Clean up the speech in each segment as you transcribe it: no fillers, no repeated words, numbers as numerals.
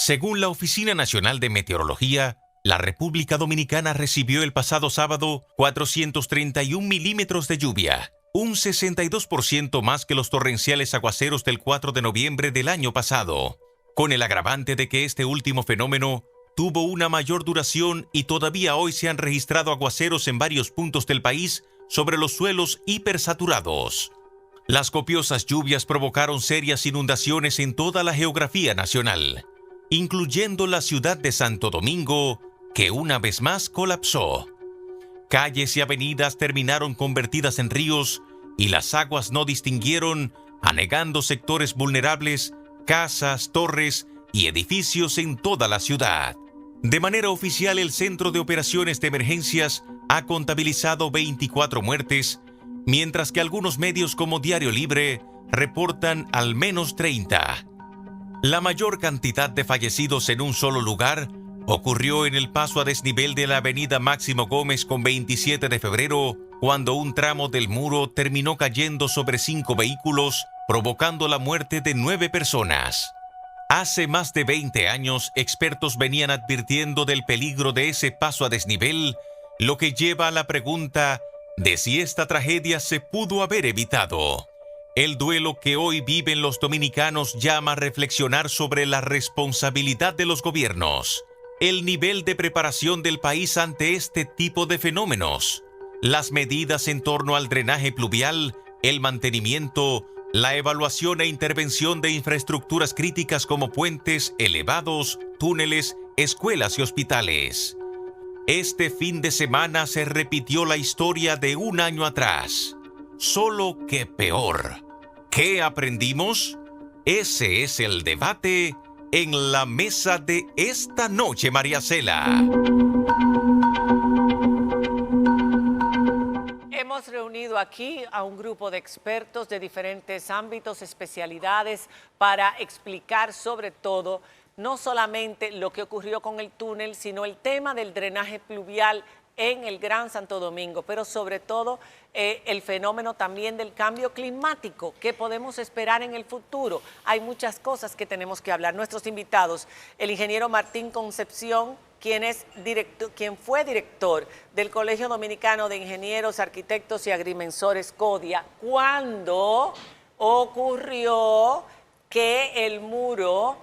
Según la Oficina Nacional de Meteorología, la República Dominicana recibió el pasado sábado 431 milímetros de lluvia, un 62% más que los torrenciales aguaceros del 4 de noviembre del año pasado, con el agravante de que este último fenómeno tuvo una mayor duración y todavía hoy se han registrado aguaceros en varios puntos del país sobre los suelos hipersaturados. Las copiosas lluvias provocaron serias inundaciones en toda la geografía nacional, incluyendo la ciudad de Santo Domingo, que una vez más colapsó. Calles y avenidas terminaron convertidas en ríos y las aguas no distinguieron, anegando sectores vulnerables, casas, torres y edificios en toda la ciudad. De manera oficial, el Centro de Operaciones de Emergencias ha contabilizado 24 muertes, mientras que algunos medios como Diario Libre reportan al menos 30. La mayor cantidad de fallecidos en un solo lugar ocurrió en el paso a desnivel de la avenida Máximo Gómez con 27 de febrero, cuando un tramo del muro terminó cayendo sobre 5 vehículos, provocando la muerte de 9 personas. Hace más de 20 años, expertos venían advirtiendo del peligro de ese paso a desnivel, lo que lleva a la pregunta de si esta tragedia se pudo haber evitado. El duelo que hoy viven los dominicanos llama a reflexionar sobre la responsabilidad de los gobiernos, el nivel de preparación del país ante este tipo de fenómenos, las medidas en torno al drenaje pluvial, el mantenimiento, la evaluación e intervención de infraestructuras críticas como puentes, elevados, túneles, escuelas y hospitales. Este fin de semana se repitió la historia de un año atrás, solo que peor. ¿Qué aprendimos? Ese es el debate en la mesa de esta noche, María Cela. Hemos reunido aquí a un grupo de expertos de diferentes ámbitos, especialidades, para explicar sobre todo no solamente lo que ocurrió con el túnel, sino el tema del drenaje pluvial en el Gran Santo Domingo, pero sobre todo el fenómeno también del cambio climático que podemos esperar en el futuro. Hay muchas cosas que tenemos que hablar. Nuestros invitados, el ingeniero Martín Concepción, quien fue director del Colegio Dominicano de Ingenieros, Arquitectos y Agrimensores, CODIA, cuando ocurrió que el muro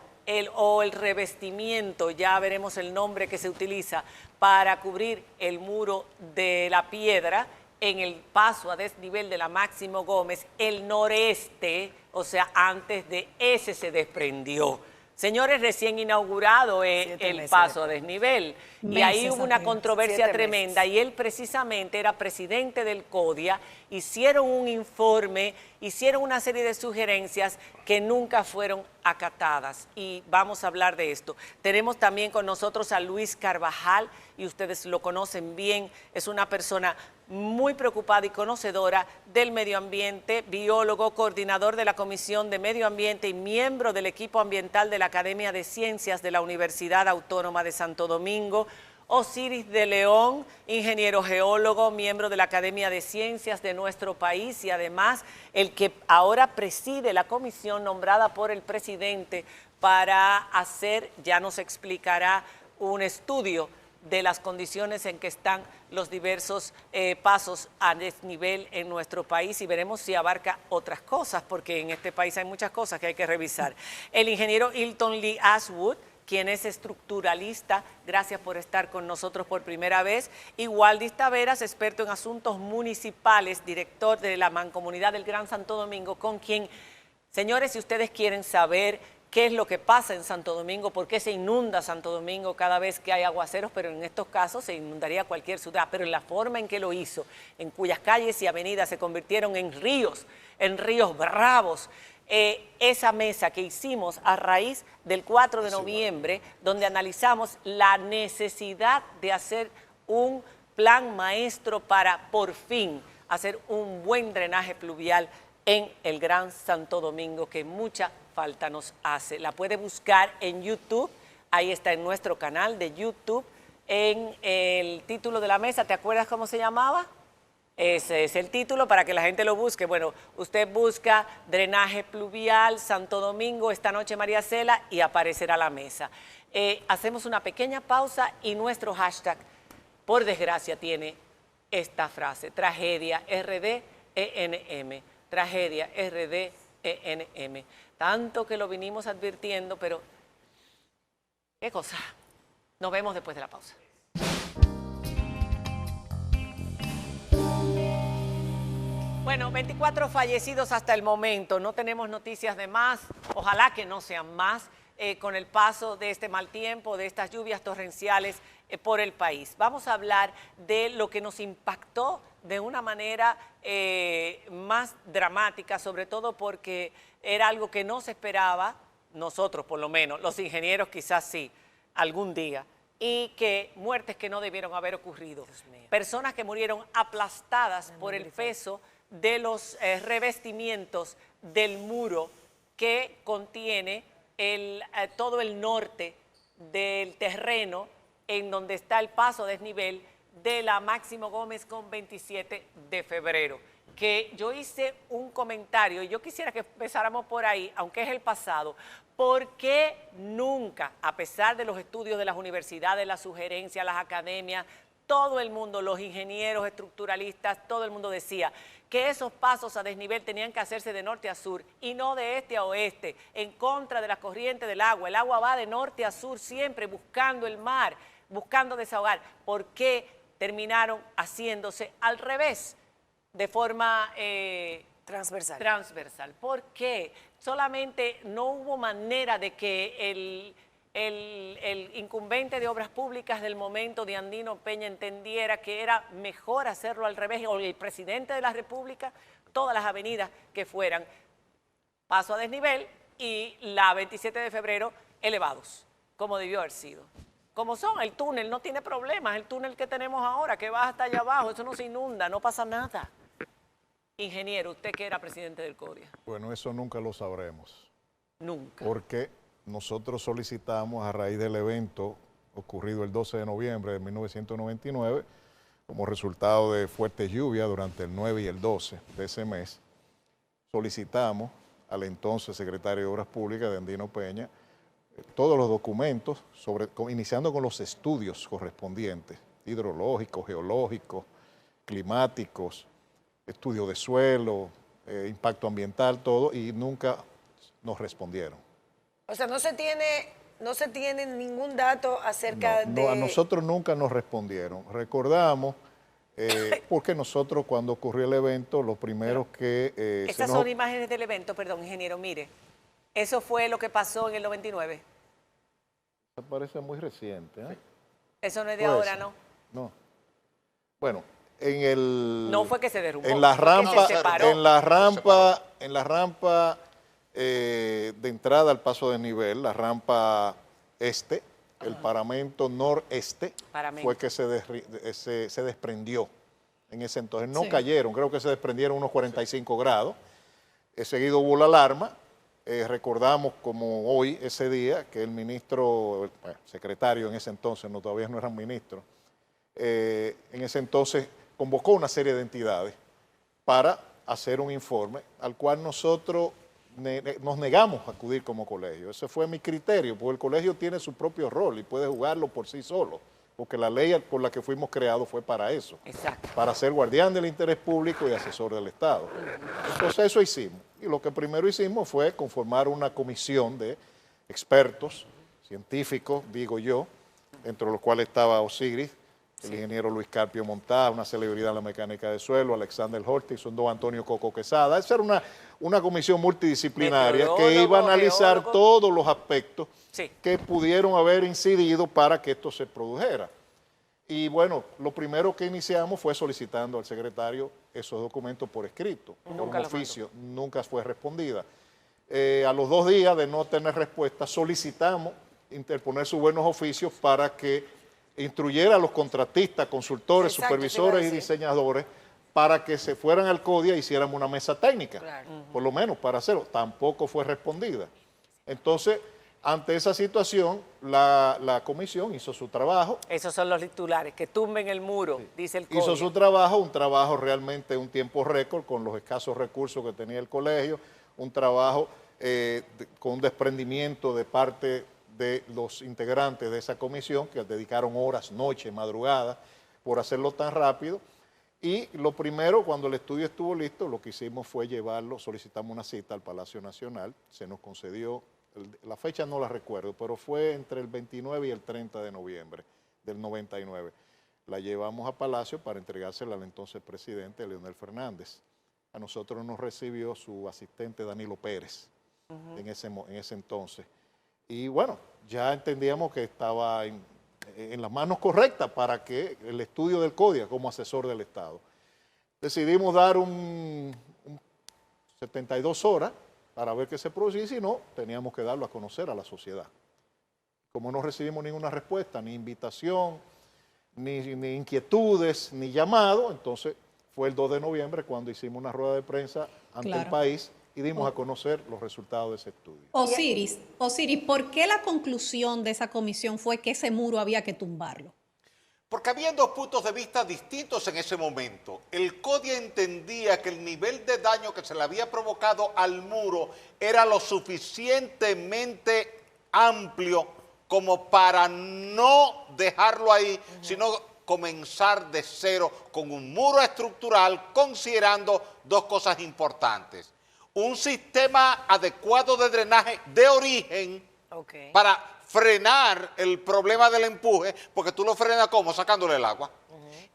o el revestimiento, ya veremos el nombre que se utiliza para cubrir el muro de la piedra en el paso a desnivel de la Máximo Gómez, el noreste, o sea, antes de ese se desprendió. Señores, recién inaugurado el paso a desnivel y ahí hubo una controversia tremenda y él precisamente era presidente del CODIA, hicieron un informe, hicieron una serie de sugerencias que nunca fueron acatadas y vamos a hablar de esto. Tenemos también con nosotros a Luis Carvajal y ustedes lo conocen bien, es una persona muy preocupada y conocedora del medio ambiente, biólogo, coordinador de la Comisión de Medio Ambiente y miembro del equipo ambiental de la Academia de Ciencias de la Universidad Autónoma de Santo Domingo. Osiris de León, ingeniero geólogo, miembro de la Academia de Ciencias de nuestro país y además el que ahora preside la comisión nombrada por el presidente para hacer, ya nos explicará, un estudio de las condiciones en que están los diversos pasos a desnivel en nuestro país y veremos si abarca otras cosas, porque en este país hay muchas cosas que hay que revisar. El ingeniero Hilton Lee Ashwood, quien es estructuralista, gracias por estar con nosotros por primera vez. Y Waldis Taveras, experto en asuntos municipales, director de la Mancomunidad del Gran Santo Domingo, con quien, señores, si ustedes quieren saber qué es lo que pasa en Santo Domingo, por qué se inunda Santo Domingo cada vez que hay aguaceros, pero en estos casos se inundaría cualquier ciudad, pero en la forma en que lo hizo, en cuyas calles y avenidas se convirtieron en ríos bravos, esa mesa que hicimos a raíz del 4 de noviembre, donde analizamos la necesidad de hacer un plan maestro para, por fin, hacer un buen drenaje pluvial en el Gran Santo Domingo, que mucha falta nos hace. La puede buscar en YouTube, ahí está en nuestro canal de YouTube, en el título de la mesa, ¿te acuerdas cómo se llamaba? Ese es el título para que la gente lo busque. Bueno, usted busca drenaje pluvial, Santo Domingo, esta noche María Cela y aparecerá la mesa. Hacemos una pequeña pausa y nuestro hashtag, por desgracia, tiene esta frase, tragedia RDENM, tragedia RDENM. Tanto que lo vinimos advirtiendo, pero qué cosa. Nos vemos después de la pausa. Bueno, 24 fallecidos hasta el momento, no tenemos noticias de más, ojalá que no sean más, con el paso de este mal tiempo, de estas lluvias torrenciales por el país. Vamos a hablar de lo que nos impactó de una manera más dramática, sobre todo porque era algo que no se esperaba, nosotros por lo menos, los ingenieros quizás sí, algún día, y que muertes que no debieron haber ocurrido. Personas que murieron aplastadas por el peso de los revestimientos del muro que contiene todo el norte del terreno en donde está el paso a desnivel de la Máximo Gómez con 27 de febrero. Que yo hice un comentario y yo quisiera que empezáramos por ahí, aunque es el pasado. ¿Por qué nunca, a pesar de los estudios de las universidades, las sugerencias, las academias, todo el mundo, los ingenieros, estructuralistas, todo el mundo decía que esos pasos a desnivel tenían que hacerse de norte a sur y no de este a oeste, en contra de la corriente del agua? El agua va de norte a sur siempre buscando el mar, buscando desahogar. ¿Por qué terminaron haciéndose al revés, de forma transversal? ¿Por qué? Solamente no hubo manera de que el incumbente de Obras Públicas del momento, de Andino Peña, entendiera que era mejor hacerlo al revés, o el presidente de la República, todas las avenidas que fueran paso a desnivel y la 27 de febrero elevados, como debió haber sido. Como son, el túnel no tiene problemas, el túnel que tenemos ahora, que va hasta allá abajo, eso no se inunda, no pasa nada. Ingeniero, usted que era presidente del CODIA. Bueno, eso nunca lo sabremos. Nunca. Porque nosotros solicitamos a raíz del evento ocurrido el 12 de noviembre de 1999, como resultado de fuertes lluvias durante el 9 y el 12 de ese mes, solicitamos al entonces secretario de Obras Públicas, de Andino Peña, todos los documentos, iniciando con los estudios correspondientes, hidrológicos, geológicos, climáticos, estudio de suelo, impacto ambiental, todo, y nunca nos respondieron. O sea, no se tiene ningún dato acerca de... No, a nosotros nunca nos respondieron. Recordamos, porque nosotros cuando ocurrió el evento, los primeros que... Estas son imágenes del evento, perdón, ingeniero, mire. Eso fue lo que pasó en el 99. Me parece muy reciente, ¿eh? Eso no es de ahora, ¿no? No. Bueno, en el... No fue que se derrumbó. En la rampa, se separó. en la rampa de entrada al paso de nivel, la rampa este, el paramento noreste, fue que se desprendió en ese entonces. No cayeron, creo que se desprendieron unos 45 grados. Seguido hubo la alarma. Recordamos como hoy, ese día, que el ministro, secretario en ese entonces, no, todavía no eran ministros, en ese entonces convocó una serie de entidades para hacer un informe al cual nosotros nos negamos a acudir como colegio. Ese fue mi criterio, porque el colegio tiene su propio rol y puede jugarlo por sí solo, porque la ley por la que fuimos creados fue para eso. Exacto. Para ser guardián del interés público y asesor del Estado. Entonces eso hicimos. Y lo que primero hicimos fue conformar una comisión de expertos, científicos, digo yo, entre los cuales estaba Osiris, el ingeniero Luis Carpio Montá, una celebridad en la mecánica de suelo, Alexander Hortison, don Antonio Coco Quesada. Esa era una comisión multidisciplinaria que iba a analizar todos los aspectos que pudieron haber incidido para que esto se produjera. Y bueno, lo primero que iniciamos fue solicitando al secretario esos documentos por escrito, por un oficio, nunca fue respondida. A los 2 días de no tener respuesta, solicitamos interponer sus buenos oficios para que instruyera a los contratistas, consultores, supervisores y diseñadores para que se fueran al CODIA e hiciéramos una mesa técnica, por lo menos para hacerlo. Tampoco fue respondida. Entonces, Ante esa situación, la comisión hizo su trabajo. Esos son los titulares, que tumben el muro, dice el código. Hizo su trabajo, un trabajo realmente un tiempo récord con los escasos recursos que tenía el colegio, un trabajo con un desprendimiento de parte de los integrantes de esa comisión que dedicaron horas, noches, madrugadas por hacerlo tan rápido. Y lo primero, cuando el estudio estuvo listo, lo que hicimos fue llevarlo, solicitamos una cita al Palacio Nacional, se nos concedió, la fecha no la recuerdo, pero fue entre el 29 y el 30 de noviembre del 99. La llevamos a Palacio para entregársela al entonces presidente Leonel Fernández. A nosotros nos recibió su asistente Danilo Pérez en ese entonces. Y bueno, ya entendíamos que estaba en las manos correctas para que el estudio del CODIA como asesor del Estado. Decidimos dar 72 horas para ver qué se producía y si no, teníamos que darlo a conocer a la sociedad. Como no recibimos ninguna respuesta, ni invitación, ni inquietudes, ni llamado, entonces fue el 2 de noviembre cuando hicimos una rueda de prensa ante el país y dimos a conocer los resultados de ese estudio. Osiris, ¿por qué la conclusión de esa comisión fue que ese muro había que tumbarlo? Porque había dos puntos de vista distintos en ese momento. El CODIA entendía que el nivel de daño que se le había provocado al muro era lo suficientemente amplio como para no dejarlo ahí, sino comenzar de cero con un muro estructural, considerando dos cosas importantes. Un sistema adecuado de drenaje de origen para frenar el problema del empuje, porque tú lo frenas ¿cómo? Sacándole el agua.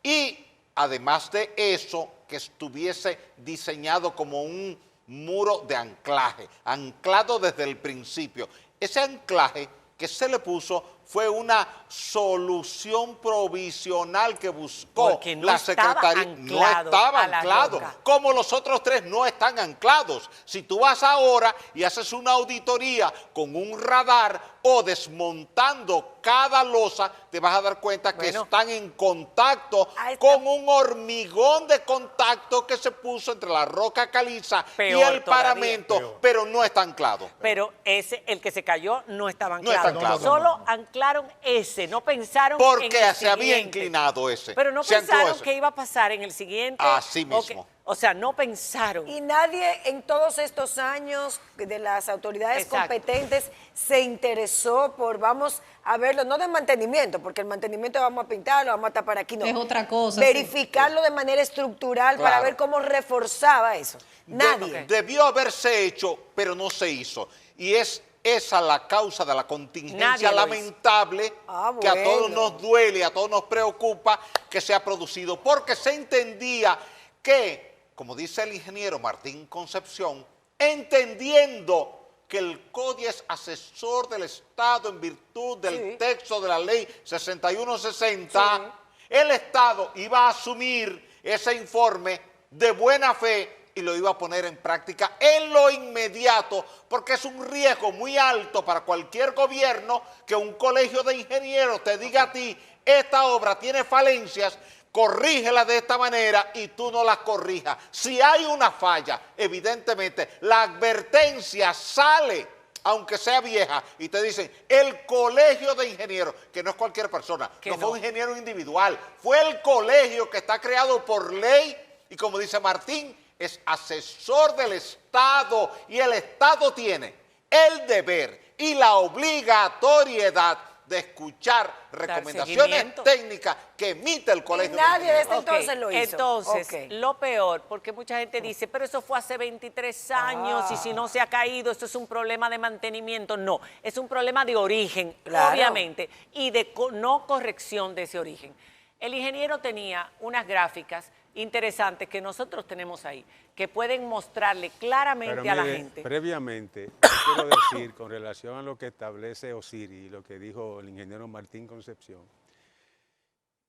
Y además de eso, que estuviese diseñado como un muro de anclaje, anclado desde el principio. Ese anclaje que se le puso fue una solución provisional que buscó la Secretaría. No estaba anclado, como los otros tres no están anclados. Si tú vas ahora y haces una auditoría con un radar o desmontando cada losa, te vas a dar cuenta que están en contacto con un hormigón de contacto que se puso entre la roca caliza y el paramento, pero no está anclado. Pero el que se cayó no estaba anclado. No está anclado. Solo anclaron ese, no pensaron porque en el se había siguiente. inclinado ese. Pero no pensaron que iba a pasar en el siguiente. Así mismo. O sea, no pensaron. Y nadie en todos estos años de las autoridades competentes se interesó por, vamos a verlo, no de mantenimiento, porque el mantenimiento vamos a pintarlo, vamos a tapar aquí, no. Es otra cosa. Verificarlo de manera estructural para ver cómo reforzaba eso. Nadie. Debió haberse hecho, pero no se hizo. Y es esa la causa de la contingencia lamentable que a todos nos duele, a todos nos preocupa que se ha producido, porque se entendía que, como dice el ingeniero Martín Concepción, entendiendo que el CODIA es asesor del Estado en virtud del texto de la ley 6160, el Estado iba a asumir ese informe de buena fe y lo iba a poner en práctica en lo inmediato, porque es un riesgo muy alto para cualquier gobierno que un colegio de ingenieros te diga a ti, esta obra tiene falencias, corrígela de esta manera y tú no las corrijas. Si hay una falla, evidentemente, la advertencia sale, aunque sea vieja, y te dicen, el colegio de ingenieros, que no es cualquier persona, no fue un ingeniero individual, fue el colegio que está creado por ley y, como dice Martín, es asesor del Estado y el Estado tiene el deber y la obligatoriedad de escuchar recomendaciones técnicas que emite el colegio. Y nadie desde entonces lo hizo. Entonces, lo peor, porque mucha gente dice, pero eso fue hace 23 años y si no se ha caído, esto es un problema de mantenimiento. No, es un problema de origen, obviamente, y de no corrección de ese origen. El ingeniero tenía unas gráficas interesantes que nosotros tenemos ahí, que pueden mostrarle claramente a la gente. Previamente, quiero decir, con relación a lo que establece Osiris y lo que dijo el ingeniero Martín Concepción,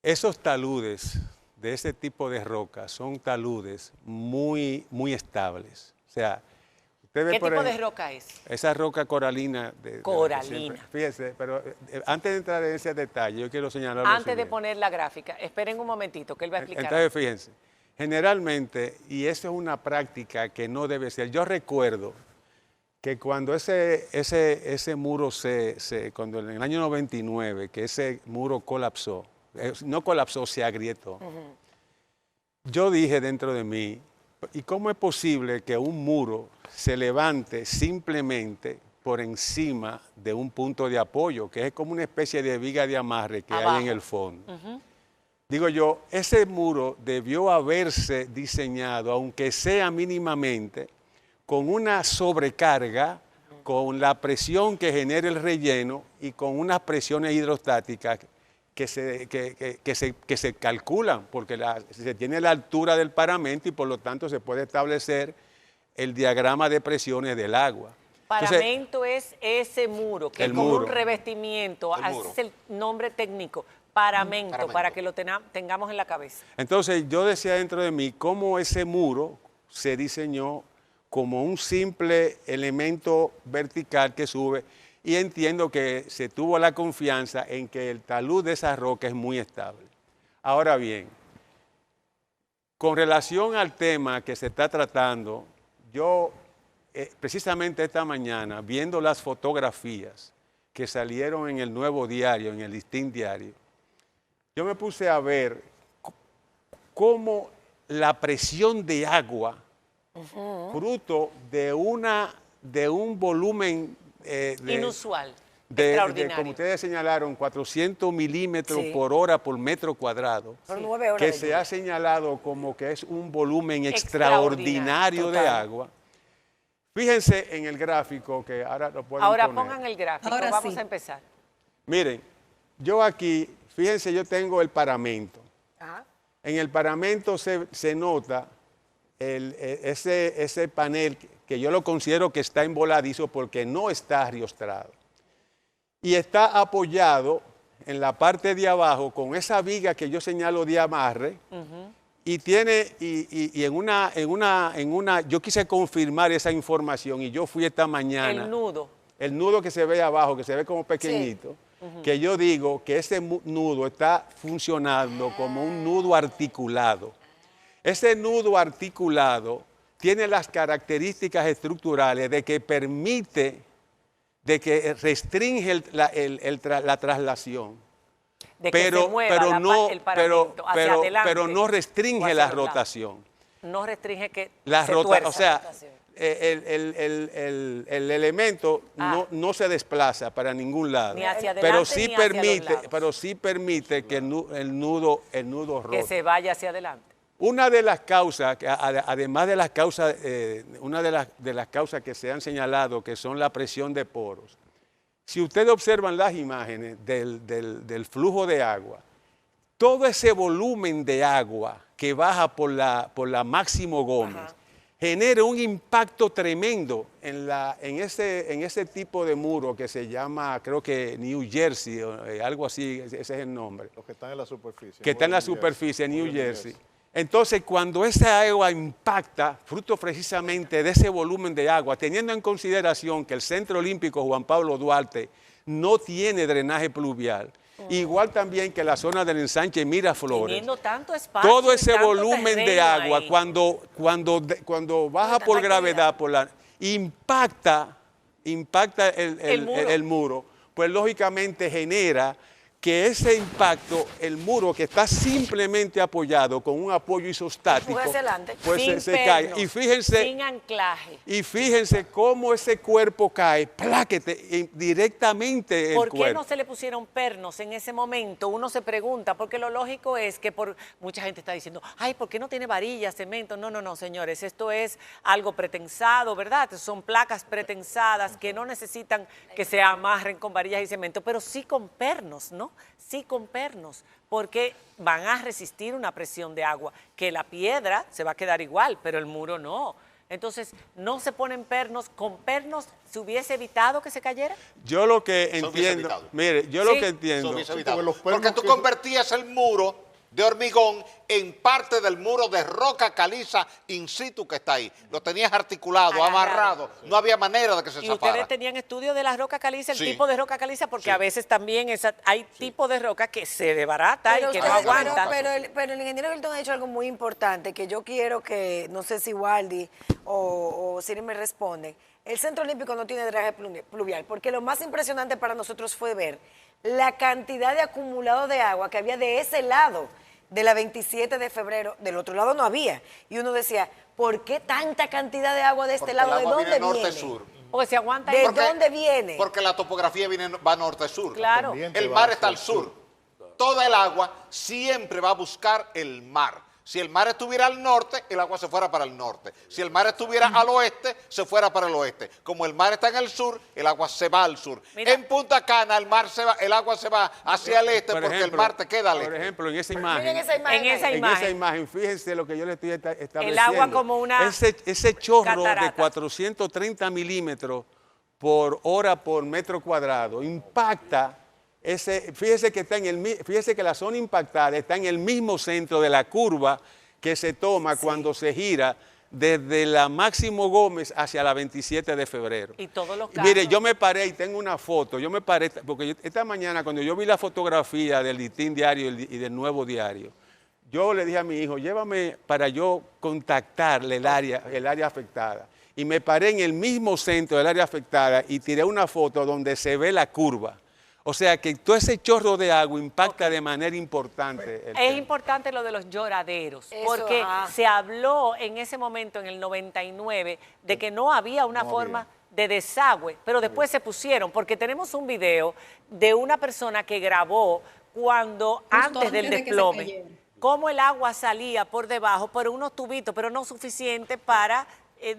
esos taludes de ese tipo de rocas son taludes muy estables. O sea, ¿Qué tipo de roca es? Esa roca coralina. Coralina. Fíjese, pero antes de entrar en ese detalle, yo quiero señalar lo Antes siguiente. de poner la gráfica, esperen un momentito que él va a explicar. Entonces, fíjense, generalmente, y eso es una práctica que no debe ser, yo recuerdo que cuando ese muro cuando en el año 99, que ese muro colapsó, no colapsó, se agrietó, yo dije dentro de mí, ¿y cómo es posible que un muro se levante simplemente por encima de un punto de apoyo, que es como una especie de viga de amarre que hay en el fondo? Digo yo, ese muro debió haberse diseñado, aunque sea mínimamente, con una sobrecarga, con la presión que genera el relleno y con unas presiones hidrostáticas que se calculan, porque se tiene la altura del paramento y por lo tanto se puede establecer el diagrama de presiones del agua. Paramento es ese muro, que es como un revestimiento, así es el nombre técnico, paramento, para que lo tengamos en la cabeza. Entonces yo decía dentro de mí cómo ese muro se diseñó como un simple elemento vertical que sube, y entiendo que se tuvo la confianza en que el talud de esa roca es muy estable. Ahora bien, con relación al tema que se está tratando, yo precisamente esta mañana, viendo las fotografías que salieron en el Nuevo Diario, en el Listín Diario, yo me puse a ver cómo la presión de agua, fruto de un volumen inusual, extraordinario. Como ustedes señalaron, 400 milímetros por hora por metro cuadrado, que se ha señalado como que es un volumen extraordinario de agua. Fíjense en el gráfico que ahora lo pueden poner. Ahora pongan el gráfico, vamos a empezar. Miren, yo aquí, fíjense, yo tengo el paramento. En el paramento se nota ese panel que yo lo considero que está emboladizo porque no está ariostrado. Y está apoyado en la parte de abajo con esa viga que yo señalo de amarre. Y tiene, y en una, yo quise confirmar esa información y yo fui esta mañana. El nudo que se ve abajo, que se ve como pequeñito, que yo digo que ese nudo está funcionando como un nudo articulado. Ese nudo articulado tiene las características estructurales de que permite, de que restringe la traslación. De que se mueva el paramento hacia adelante, pero no restringe la rotación. No restringe que se tuerza. O sea, el elemento no se desplaza para ningún lado. Ni hacia adelante, pero sí permite que el nudo rote. Que se vaya hacia adelante. Una de las causas, además de las causas, una de las causas que se han señalado, que son la presión de poros. Si ustedes observan las imágenes del flujo de agua, todo ese volumen de agua que baja por la Máximo Gómez genera un impacto tremendo en ese tipo de muro que se llama, creo que New Jersey, algo así, ese es el nombre. Los que están en la superficie. Que está en la superficie, New Jersey. Entonces, cuando esa agua impacta, fruto precisamente de ese volumen de agua, teniendo en consideración que el Centro Olímpico Juan Pablo Duarte no tiene drenaje pluvial, igual también que la zona del ensanche Miraflores, tanto espacio, todo ese volumen de agua, cuando baja por gravedad, impacta el muro, pues lógicamente genera que ese impacto, el muro que está simplemente apoyado con un apoyo isostático, pues se cae. Y fíjense, sin anclaje. Y fíjense cómo ese cuerpo cae, pláquete directamente el cuerpo. ¿Por qué no se le pusieron pernos en ese momento? Uno se pregunta, porque lo lógico es que mucha gente está diciendo, ay, ¿por qué no tiene varillas, cemento? No, señores, esto es algo pretensado, ¿verdad? Son placas pretensadas que no necesitan que se amarren con varillas y cemento, pero sí con pernos, ¿no? Sí con pernos, porque van a resistir una presión de agua, que la piedra se va a quedar igual, pero el muro no. Entonces, ¿no se ponen pernos? ¿Con pernos se hubiese evitado que se cayera? Yo lo que entiendo, mire, yo lo que entiendo, porque tú convertías el muro de hormigón en parte del muro de roca caliza in situ que está ahí. Lo tenías articulado, amarrado, no había manera de que se ¿Y zafara. ustedes tenían estudio de la roca caliza, el tipo de roca caliza? Porque a veces también hay tipo de roca que se desbarata y que no aguanta. Pero el ingeniero Hilton ha dicho algo muy importante que yo quiero que, no sé si Waldi o Siri me responden. El Centro Olímpico no tiene drenaje pluvial, porque lo más impresionante para nosotros fue ver la cantidad de acumulado de agua que había de ese lado de la 27 de febrero, del otro lado no había. Y uno decía, ¿por qué tanta cantidad de agua de este lado? ¿De dónde viene? Norte-sur. Porque se aguanta. ¿De dónde viene? Porque la topografía va norte-sur. Claro. El mar está al sur. Toda el agua siempre va a buscar el mar. Si el mar estuviera al norte, el agua se fuera para el norte. Si el mar estuviera al oeste, se fuera para el oeste. Como el mar está en el sur, el agua se va al sur. Mira. En Punta Cana, el agua se va hacia el este porque el mar te queda al este. Por ejemplo, en esa imagen. Miren esa imagen. En esa ahí. En imagen. esa imagen, fíjense lo que yo le estoy estableciendo. El agua como una Ese chorro catarata. de 430 milímetros por hora por metro cuadrado impacta. Fíjese que la zona impactada está en el mismo centro de la curva que se toma cuando se gira desde la Máximo Gómez hacia la 27 de febrero. Y todos los casos. Mire, yo me paré y tengo una foto, porque esta mañana cuando yo vi la fotografía del Listín Diario y del Nuevo Diario, yo le dije a mi hijo, llévame para yo contactarle el área afectada. Y me paré en el mismo centro del área afectada y tiré una foto donde se ve la curva. O sea que todo ese chorro de agua impacta de manera importante. Es importante lo de los lloraderos, Eso, porque ajá. se habló en ese momento, en el 99, de que no había una forma de desagüe, pero después se pusieron, porque tenemos un video de una persona que grabó cuando, antes del antes de que se desplome, cayera. cómo el agua salía por debajo por unos tubitos, pero no suficiente para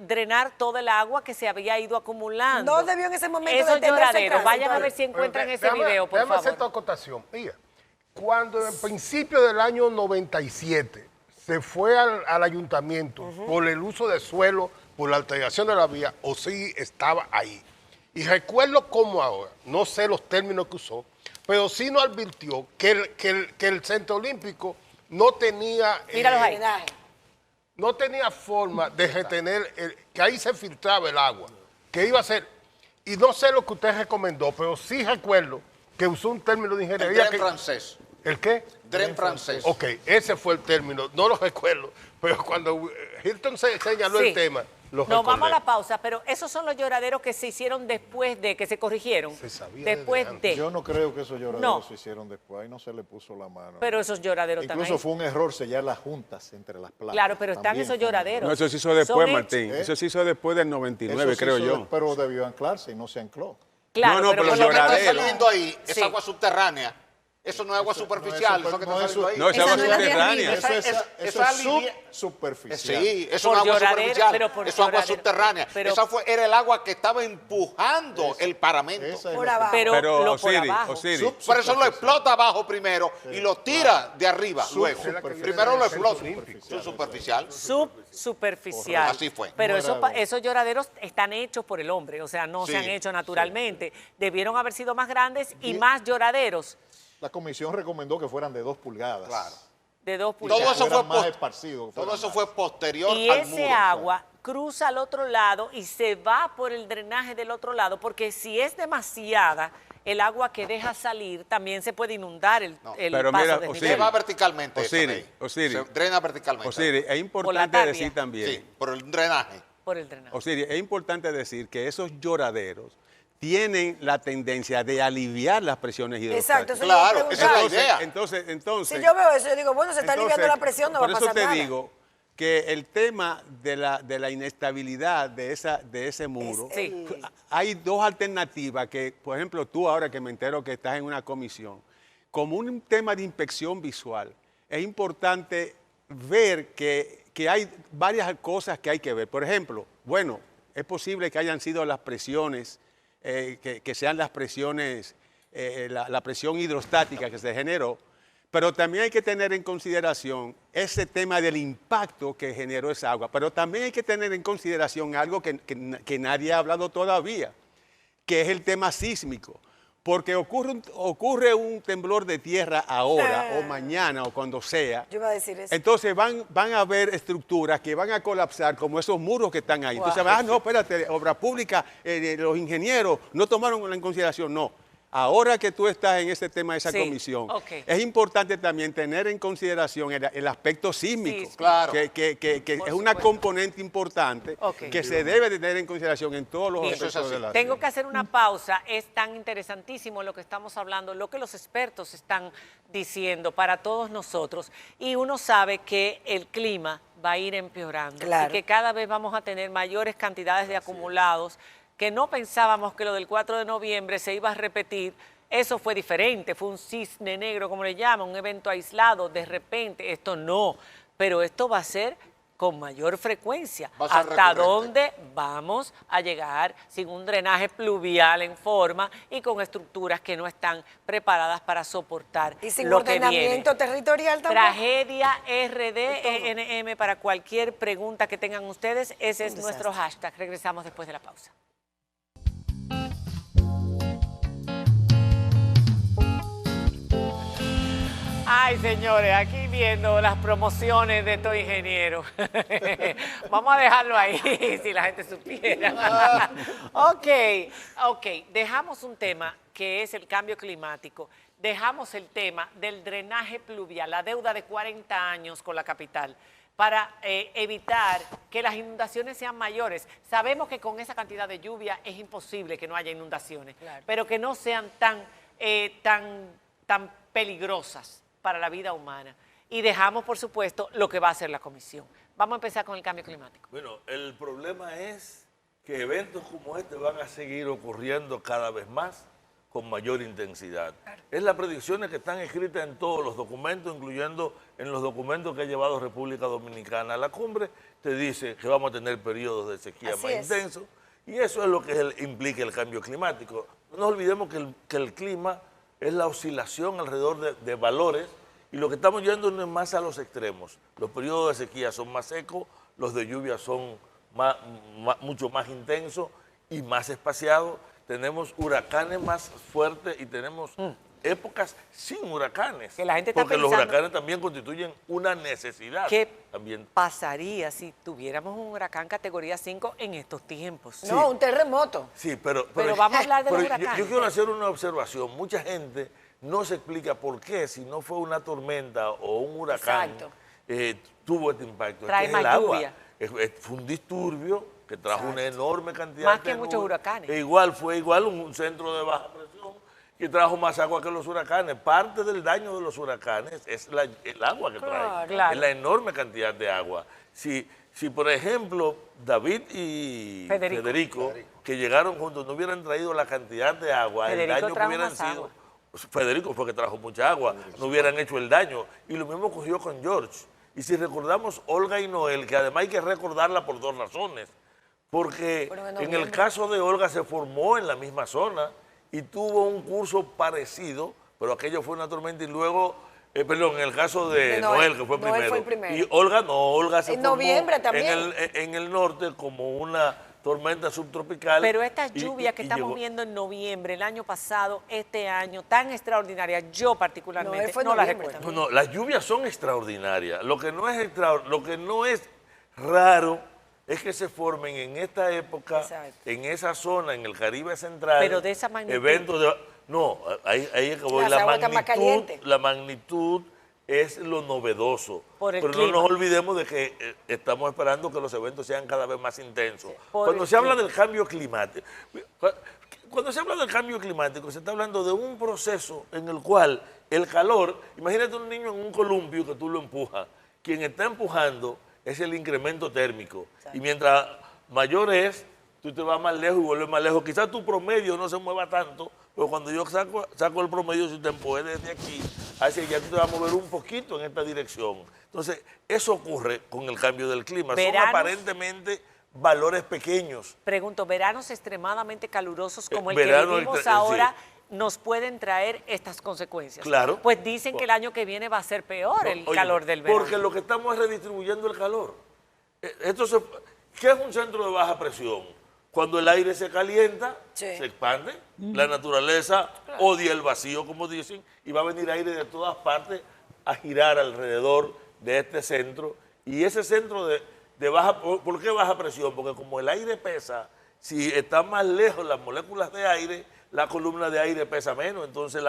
drenar todo el agua que se había ido acumulando. No debió en ese momento Esos detenerse el lloraderos, tránsito. vayan a ver si encuentran ese video, por déjame hacer esta favor. acotación. Mira, cuando en principio del año 97 se fue al ayuntamiento por el uso de suelo, por la alteración de la vía, o sí estaba ahí. Y recuerdo como ahora, no sé los términos que usó, pero sí nos advirtió que el Centro Olímpico no tenía... Míralos ahí. no tenía forma de retener, que ahí se filtraba el agua, que iba a ser, y no sé lo que usted recomendó, pero sí recuerdo que usó un término de El ingeniería. dren francés. ¿El qué? Dren francés. Ok, ese fue el término, no lo recuerdo, pero cuando Hilton señaló Sí. el tema, lo Nos vamos a recordé. la pausa, pero esos son los lloraderos que se hicieron después de que se corrigieron. Se sabía Después desde antes. de. Yo no creo que esos lloraderos No. se hicieron después, ahí no se le puso la mano. Pero esos lloraderos Incluso también. fue un error sellar las juntas entre las placas. Claro, pero están También esos fue un lloraderos. No, eso se hizo después, Son Martín. hechos, ¿eh? Eso se hizo después del 99, Eso se creo hizo yo. Pero debió anclarse y no se ancló. Claro, No, pero por los lo Lo que está lloraderos. saliendo ahí es Sí. agua subterránea. Eso no es agua superficial, eso que está saliendo ahí. No, es Esa agua no es la de subterránea. arriba. Eso es alivia- superficial. Sí, eso Por no es agua lloradero, superficial, pero por eso es agua lloradero. subterránea. Pero- Esa era el agua que estaba empujando el paramento. Esa es Por la- abajo. Pero, Pero lo por Osiris, abajo. Osiris, Por eso lo explota abajo primero y lo tira de arriba luego. Superficial. Primero lo explota. Superficial. Superficial. Así fue. Pero No esos, era- esos lloraderos están hechos por el hombre, o sea, no Sí, se han hecho naturalmente. Debieron haber sido más grandes y más lloraderos La comisión recomendó que fueran de 2 pulgadas. Claro. de 2 Y pulgadas. Todo eso fueran fue más post- esparcidos. Todo eso fue posterior Y al ese muro. agua cruza al otro lado y se va por el drenaje del otro lado, porque si es demasiada, el agua que deja salir también se puede inundar el Pero paso mira, de Osiris, Se nivel. va verticalmente. esa Osiris, de ahí. Osiris. Se drena verticalmente. Osiris, es la importante tapia. decir también, Sí, por el drenaje. Por el drenaje. Osiris, es importante decir que esos lloraderos tienen la tendencia de aliviar las presiones Exacto, hidrostáticas. eso yo iba a Claro, esa preguntar. es la idea. Entonces, Si yo veo eso, yo digo, bueno, se está aliviando la presión, no va a pasar Por eso nada. te digo que el tema de la inestabilidad de ese muro, Sí. hay dos alternativas que, por ejemplo, tú ahora que me entero que estás en una comisión, como un tema de inspección visual, es importante ver que hay varias cosas que hay que ver. Por ejemplo, bueno, es posible que hayan sido las presiones, que sean las presiones, la presión hidrostática que se generó, pero también hay que tener en consideración ese tema del impacto que generó esa agua, pero también hay que tener en consideración algo que nadie ha hablado todavía, que es el tema sísmico. porque ocurre un temblor de tierra ahora o mañana o cuando sea. Yo iba a decir eso. Entonces van a haber estructuras que van a colapsar como esos muros que están ahí. Entonces, no, espérate, obra pública, los ingenieros no tomaron en consideración, no. Ahora que tú estás en ese tema de esa comisión, es importante también tener en consideración el aspecto sísmico, claro. que es una componente importante que se debe de tener en consideración en todos los aspectos de la Tengo que hacer una pausa. Es tan interesantísimo lo que estamos hablando, lo que los expertos están diciendo para todos nosotros. Y uno sabe que el clima va a ir empeorando y que cada vez vamos a tener mayores cantidades de acumulados, que no pensábamos que lo del 4 de noviembre se iba a repetir. Eso fue diferente, fue un cisne negro, como le llaman, un evento aislado, de repente. Esto no, pero esto va a ser con mayor frecuencia. ¿Hasta dónde vamos a llegar sin un drenaje pluvial en forma y con estructuras que no están preparadas para soportar y sin lo que viene? ordenamiento territorial tampoco. Tragedia RDENM para cualquier pregunta que tengan ustedes. Ese es nuestro hashtag. Regresamos después de la pausa. Ay, señores, aquí viendo las promociones de estos ingenieros. Vamos a dejarlo ahí, si la gente supiera. Ok, dejamos un tema que es el cambio climático. Dejamos el tema del drenaje pluvial, la deuda de 40 años con la capital, para evitar que las inundaciones sean mayores. Sabemos que con esa cantidad de lluvia es imposible que no haya inundaciones, pero que no sean tan peligrosas para la vida humana. Y dejamos, por supuesto, lo que va a hacer la comisión. Vamos a empezar con el cambio climático. Bueno, el problema es que eventos como este van a seguir ocurriendo cada vez más con mayor intensidad. Es las predicciones que están escritas en todos los documentos, incluyendo en los documentos que ha llevado República Dominicana a la cumbre. Te dice que vamos a tener periodos de sequía más intensos, y eso es lo que implica el cambio climático. No nos olvidemos que el clima es la oscilación alrededor de valores, y lo que estamos yendo no es más a los extremos. Los periodos de sequía son más secos, los de lluvia son mucho más intensos y más espaciados. Tenemos huracanes más fuertes y tenemos épocas sin huracanes. Que la gente está porque pensando, los huracanes también constituyen una necesidad. ¿Qué también pasaría si tuviéramos un huracán categoría 5 en estos tiempos? No, un terremoto. Sí, pero vamos a hablar de los huracanes. Yo quiero hacer una observación. Mucha gente no se explica por qué, si no fue una tormenta o un huracán, tuvo este impacto. Trae más lluvia. Fue un disturbio que trajo una enorme cantidad más que muchos huracanes. Fue igual un centro de baja presión que trajo más agua que los huracanes. Parte del daño de los huracanes es el agua que trae. Claro. Es la enorme cantidad de agua. Si por ejemplo, David y Federico, que llegaron juntos, no hubieran traído la cantidad de agua, el daño que hubieran sido. Federico fue que trajo mucha agua, no hubieran hecho el daño. Y lo mismo ocurrió con George. Y si recordamos Olga y Noel, que además hay que recordarla por dos razones. Porque en el caso de Olga se formó en la misma zona y tuvo un curso parecido, pero aquello fue una tormenta, y luego, en el caso de Noel, que fue primero. Y Olga se formó en el norte como una tormenta subtropical. Pero estas lluvias que estamos viendo en noviembre, el año pasado, este año, tan extraordinarias, yo particularmente no las recuerdo. No, las lluvias son extraordinarias. Lo que no es raro es que se formen en esta época, en esa zona, en el Caribe central, pero de esa magnitud. Eventos de... No, ahí es que voy. La magnitud es lo novedoso. Pero no nos olvidemos de que estamos esperando que los eventos sean cada vez más intensos. Cuando se habla del cambio climático, se está hablando de un proceso en el cual el calor, imagínate un niño en un columpio que tú lo empujas, quien está empujando es el incremento térmico. Y mientras mayor es, tú te vas más lejos y vuelves más lejos. Quizás tu promedio no se mueva tanto, pero cuando yo saco el promedio, si te empujes desde aquí hacia allá, tú te vas a mover un poquito en esta dirección. Entonces, eso ocurre con el cambio del clima. Son aparentemente valores pequeños. Pregunto, veranos extremadamente calurosos como el que vivimos ahora, nos pueden traer estas consecuencias. Claro. Pues dicen que el año que viene va a ser peor el calor del verano. Porque lo que estamos es redistribuyendo el calor. ¿Qué es un centro de baja presión? Cuando el aire se calienta, Sí. se expande. La naturaleza odia el vacío, como dicen, y va a venir aire de todas partes a girar alrededor de este centro. Y ese centro de baja, ¿por qué baja presión? Porque como el aire pesa, si están más lejos las moléculas de aire, la columna de aire pesa menos. Entonces,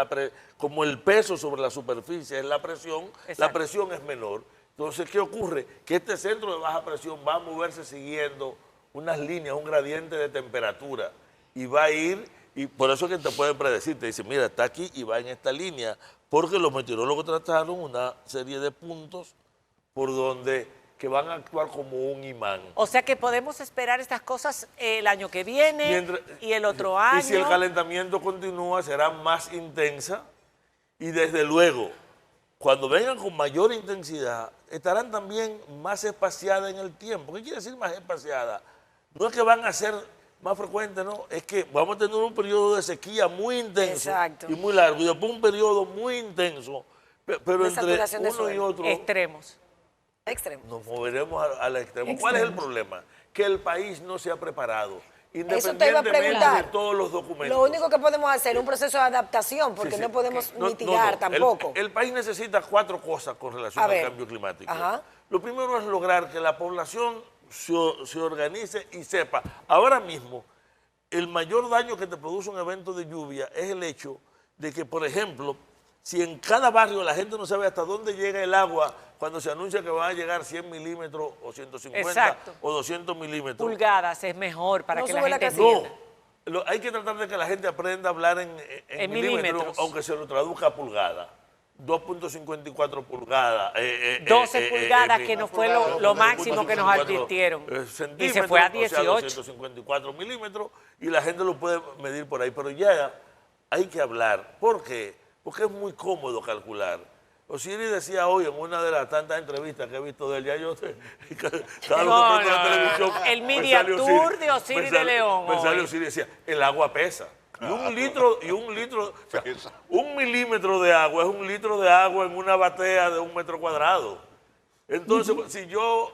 como el peso sobre la superficie es la presión es menor. Entonces, ¿qué ocurre? Que este centro de baja presión va a moverse siguiendo unas líneas, un gradiente de temperatura, y va a ir, y por eso es que te pueden predecir, te dicen, mira, está aquí y va en esta línea, porque los meteorólogos trataron una serie de puntos por donde que van a actuar como un imán. O sea que podemos esperar estas cosas el año que viene y el otro año. Y si el calentamiento continúa, será más intensa, y desde luego, cuando vengan con mayor intensidad, estarán también más espaciadas en el tiempo. ¿Qué quiere decir más espaciadas? No es que van a ser más frecuentes, no, es que vamos a tener un periodo de sequía muy intenso y muy largo, y después un periodo muy intenso, pero entre uno y otro extremos. Nos moveremos al extremo. ¿Cuál es el problema? Que el país no se ha preparado. Eso te iba a preguntar. De todos los documentos. Lo único que podemos hacer es un proceso de adaptación, porque no podemos mitigar tampoco. El país necesita 4 cosas con relación al cambio climático. Lo primero es lograr que la población se organice y sepa. Ahora mismo, el mayor daño que te produce un evento de lluvia es el hecho de que, por ejemplo, si en cada barrio la gente no sabe hasta dónde llega el agua cuando se anuncia que va a llegar 100 milímetros o 150 o 200 milímetros. Pulgadas es mejor para que la gente entienda. No, hay que tratar de que la gente aprenda a hablar en milímetros, aunque se lo traduzca a pulgada. 2.54 pulgadas. 12 pulgadas, que no fue lo máximo que nos advirtieron. Y se fue a 18. O sea, 254 milímetros, y la gente lo puede medir por ahí. Pero ya hay que hablar. ¿Por qué? Porque es muy cómodo calcular. Osiris decía hoy en una de las tantas entrevistas que he visto de él, ya yo la televisión, el media tour de Osiris de León. Osiris decía, el agua pesa. Y un litro, o sea, 1 milímetro de agua es 1 litro de agua en una batea de 1 metro cuadrado. Entonces, si yo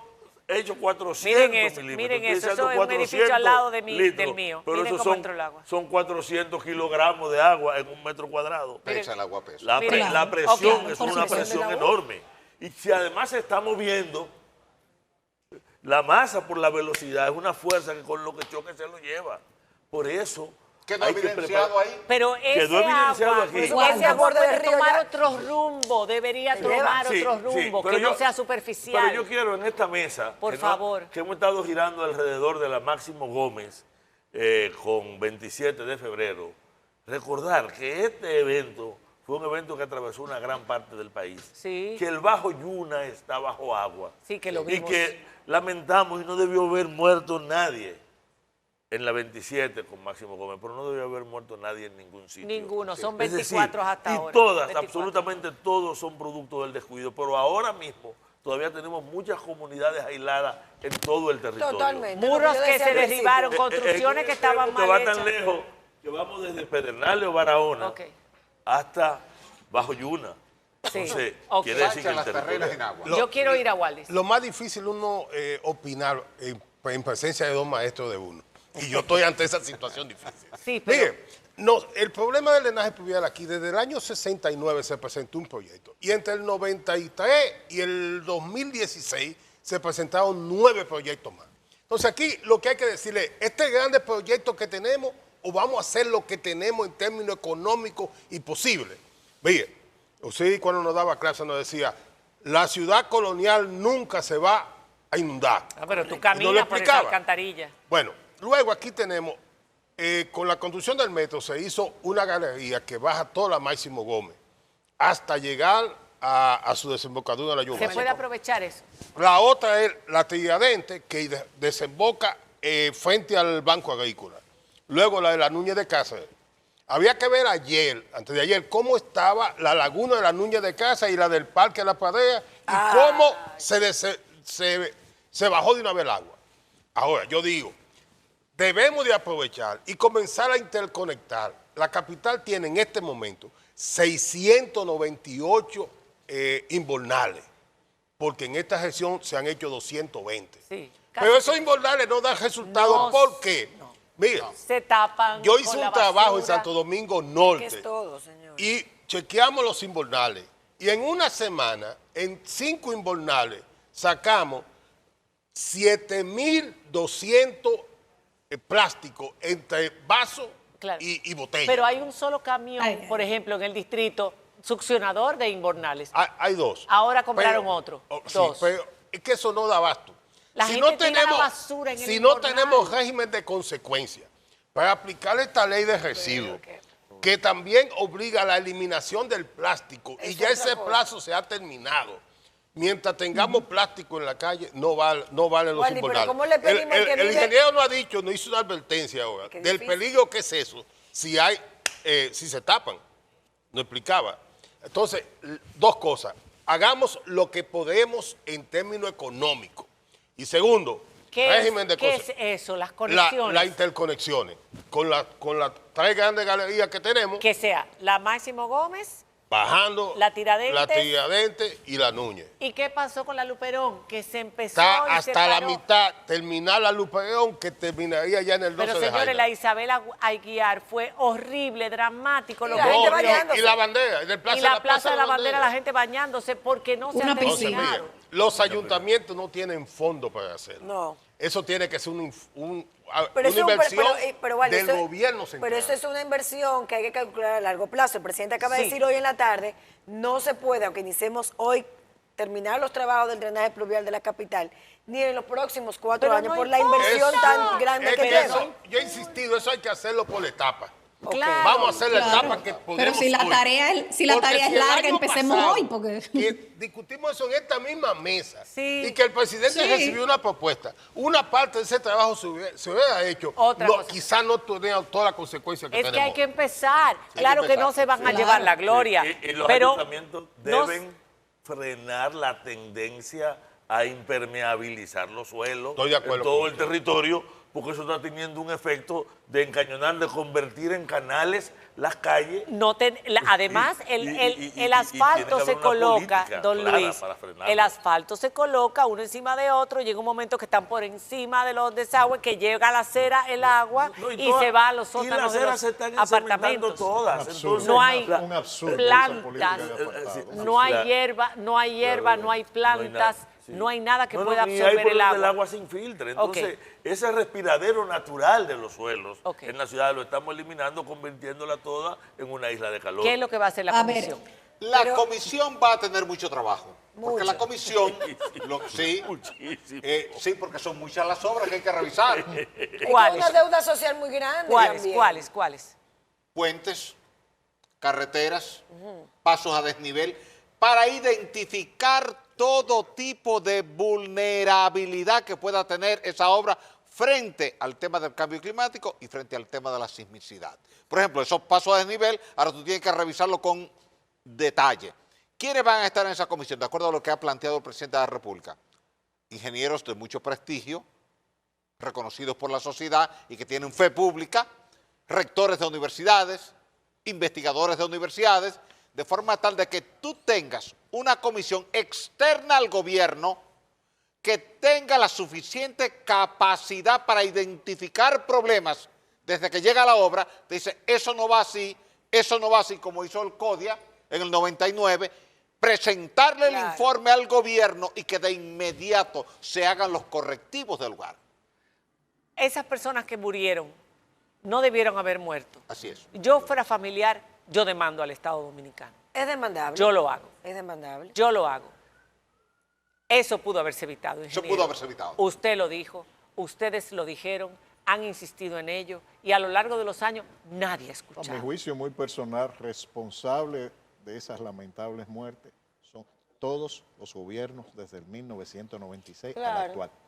he hecho 400 milímetros. Miren eso es un edificio al lado del mío. Pero miren eso cómo entró el agua. Son 400 kilogramos de agua en 1 metro cuadrado. Pesa el agua, pesa. La presión es una presión enorme. Y si además se está moviendo, la masa por la velocidad es una fuerza que con lo que choque se lo lleva. Por eso... Quedó evidenciado ahí. Pero ese agua puede tomar otro rumbo, debería tomar otro rumbo, que no sea superficial. Pero yo quiero en esta mesa, por favor, que hemos estado girando alrededor de la Máximo Gómez con 27 de febrero, recordar que este evento fue un evento que atravesó una gran parte del país. Sí. Que el Bajo Yuna está bajo agua. Sí, que lo vimos. Y que lamentamos y no debió haber muerto nadie en la 27 con Máximo Gómez, pero no debió haber muerto nadie en ningún sitio. Ninguno, son 24 hasta ahora. Y todas, absolutamente todos son producto del descuido, pero ahora mismo todavía tenemos muchas comunidades aisladas en todo el territorio. Totalmente. Muros que se derribaron, construcciones que estaban mal hechas. Va tan lejos que vamos desde Pedernales o Barahona hasta Bajo Yuna. Sí. Entonces, quiere decir que el territorio... Yo quiero ir a Wallis. Lo más difícil uno opinar en presencia de 2 maestros de uno. Y yo estoy ante esa situación difícil. Sí, pero... Miren, el problema del drenaje pluvial aquí, desde el año 69 se presentó un proyecto. Y entre el 93 y el 2016 se presentaron 9 proyectos más. Entonces aquí lo que hay que decirle, este grande proyecto que tenemos, o vamos a hacer lo que tenemos en términos económicos y posibles. Miren, usted cuando nos daba clase nos decía, la ciudad colonial nunca se va a inundar. Pero tú caminas por esa alcantarilla. Bueno, luego aquí tenemos, con la construcción del metro se hizo una galería que baja toda la Máximo Gómez hasta llegar a su desembocadura de la Yuma. ¿Se puede aprovechar eso? La otra es la Tiradentes, que desemboca frente al Banco Agrícola. Luego la de la Núñez de Cáceres. Había que ver ayer, antes de ayer, cómo estaba la laguna de la Núñez de Cáceres y la del Parque de la Pradera y cómo se bajó de una vez el agua. Ahora, yo digo, debemos de aprovechar y comenzar a interconectar. La capital tiene en este momento 698 invernales, porque en esta gestión se han hecho 220. Sí, pero esos invernales no dan resultados. ¿Por qué? Mira, se tapan. yo hice con un la trabajo en basura. Santo Domingo Que Norte es todo, señor. y chequeamos los invernales. Y en una semana, en 5 invernales, sacamos 7.200 plásticos entre vasos Claro. y botellas. Pero hay un solo camión, Ay, ay. por ejemplo, en el distrito, succionador de invernales. Hay 2. Ahora compraron otro. Sí, 2. pero es que eso no da abasto. La gente tira la basura en el Si no invernal. tenemos régimen de consecuencia para aplicar esta ley de residuos, que también obliga a la eliminación del plástico, y Es ya otra ese cosa. plazo se ha terminado. Mientras tengamos plástico en la calle, no valen los Waldy, pero invernales. ¿cómo le pedimos que El vive- ingeniero no ha dicho, no hizo una advertencia ahora, Qué del difícil. peligro que es eso, si se tapan. No explicaba. Entonces, 2 cosas. Hagamos lo que podemos en términos económicos. Y segundo, régimen de ¿Qué es consecuencia. eso? Las conexiones. Las interconexiones. Con las 3 grandes galerías que tenemos, Que sea la Máximo Gómez. bajando La Tiradentes. la Tiradentes y la Núñez. ¿Y qué pasó con la Luperón? Que se empezó Está y se hasta la paró. mitad, terminar la Luperón, que terminaría ya en el 12 Pero de señores, Jaina. la Isabel Aguiar fue horrible, dramático. Lo la que gente ocurrió. bañándose. Y la bandera, en el Y la Plaza de la Bandera, la gente bañándose porque no se Una piscina. Entonces, mire, aterrizaron. los ayuntamientos no tienen fondo para hacerlo. No. Eso tiene que ser una Pero eso es inversión pero, Waldy, del eso- gobierno central. Pero eso es una inversión que hay que calcular a largo plazo. El presidente acaba de Sí. decir hoy en la tarde, no se puede, aunque iniciemos hoy, terminar los trabajos del drenaje pluvial de la capital, ni en los próximos 4 Pero años, no por la importa. inversión tan grande Es que que tenemos. eso, yo he insistido, eso hay que hacerlo por etapas. Claro. Vamos a hacer la Claro. etapa que podemos Pero si la hoy. tarea es, si la Porque tarea es si el larga, año empecemos pasado, hoy. Porque... que discutimos eso en esta misma mesa Sí. y que el presidente Sí. recibió una propuesta. Una parte de ese trabajo se hubiera hecho. Otra cosa. Quizás no tenía toda la consecuencia que Es tenemos. que hay que empezar. Claro que empezar. no se van a Claro. llevar la gloria. Y los pero ayuntamientos no- deben frenar la tendencia a impermeabilizar los suelos Estoy de acuerdo en todo con el territorio, porque eso está teniendo un efecto de encañonar, de convertir en canales las calles. además, el y tiene asfalto que se haber una coloca, política don clara Luis, para frenarlo. el asfalto se coloca uno encima de otro, llega un momento que están por encima de los desagües, que llega a la acera el agua No, y todas- se va a los y sótanos las de aceras los se están encementando apartamentos. todas. Absurdo. Entonces, No hay Un absurdo esa política plantas, de asfaltado. no hay hierba, no hay hierba, no hay plantas, no hay nada que pueda ni hay absorber por el donde agua. el agua se infiltre. Entonces, ese respiradero natural de los suelos Ok. en la ciudad lo estamos eliminando, convirtiéndola toda en una isla de calor. ¿Qué es lo que va a hacer la A ver. comisión? La comisión va a tener mucho trabajo. Porque Mucho. la comisión, sí, Muchísimo. sí, porque son muchas las obras que hay que revisar. Es que ¿Cuáles? una deuda social muy grande ¿Cuáles? también. ¿Cuáles? Puentes, carreteras, pasos a desnivel, para identificar todo tipo de vulnerabilidad que pueda tener esa obra frente al tema del cambio climático y frente al tema de la sismicidad. Por ejemplo, esos pasos a desnivel, ahora tú tienes que revisarlo con detalle. ¿Quiénes van a estar en esa comisión? De acuerdo a lo que ha planteado el presidente de la República. Ingenieros de mucho prestigio, reconocidos por la sociedad y que tienen fe pública, rectores de universidades, investigadores de universidades, de forma tal de que tú tengas una comisión externa al gobierno que tenga la suficiente capacidad para identificar problemas desde que llega la obra. Te dice, eso no va así, como hizo el CODIA en el 99, presentarle el Claro. informe al gobierno y que de inmediato se hagan los correctivos del lugar. Esas personas que murieron no debieron haber muerto. Así es. Yo fuera familiar, yo demando al Estado Dominicano. Es demandable. Yo lo hago. Es demandable. Yo lo hago. Eso pudo haberse evitado, Eso ingeniero. pudo haberse evitado. Usted lo dijo, ustedes lo dijeron, han insistido en ello y a lo largo de los años nadie ha A mi escuchado. juicio muy personal, responsable de esas lamentables muertes son todos los gobiernos desde el 1996 al Claro. actual.